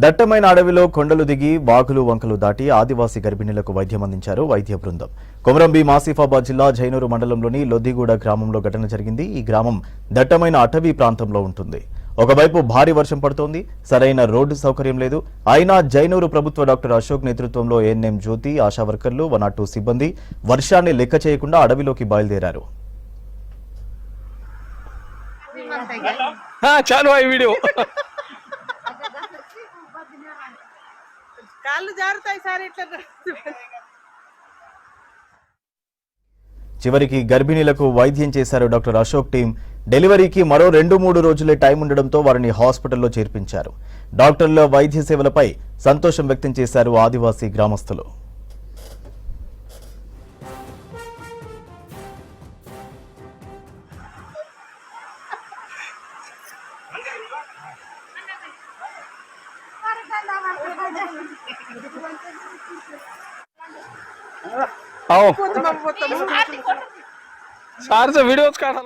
దట్టమైన అడవిలో కొండలు దిగి వాగులు వంకలు దాటి ఆదివాసీ గర్భిణులకు వైద్యం అందించారు వైద్య బృందం. కొమరంభీం ఆసిఫాబాద్ జిల్లా జైనూరు మండలంలోని లొద్దిగూడ గ్రామంలో ఘటన జరిగింది. ఈ గ్రామం దట్టమైన అటవీ ప్రాంతంలో ఉంటుంది. ఒకవైపు భారీ వర్షం పడుతోంది, సరైన రోడ్డు సౌకర్యం లేదు. అయినా జైనూరు ప్రభుత్వ డాక్టర్ అశోక్ నేతృత్వంలో ఏఎన్ఎం జ్యోతి, ఆశా వర్కర్లు, 102 సిబ్బంది వర్షాన్ని లెక్క చేయకుండా అడవిలోకి బయలుదేరారు. చివరికి గర్భిణీలకు వైద్యం చేశారు డాక్టర్ అశోక్ టీం. డెలివరీకి మరో 2-3 రోజులే టైం ఉండడంతో వారిని హాస్పిటల్లో చేర్పించారు. డాక్టర్ల వైద్య సేవలపై సంతోషం వ్యక్తం చేశారు ఆదివాసీ గ్రామస్తులు. सारे से वीडियोस काढा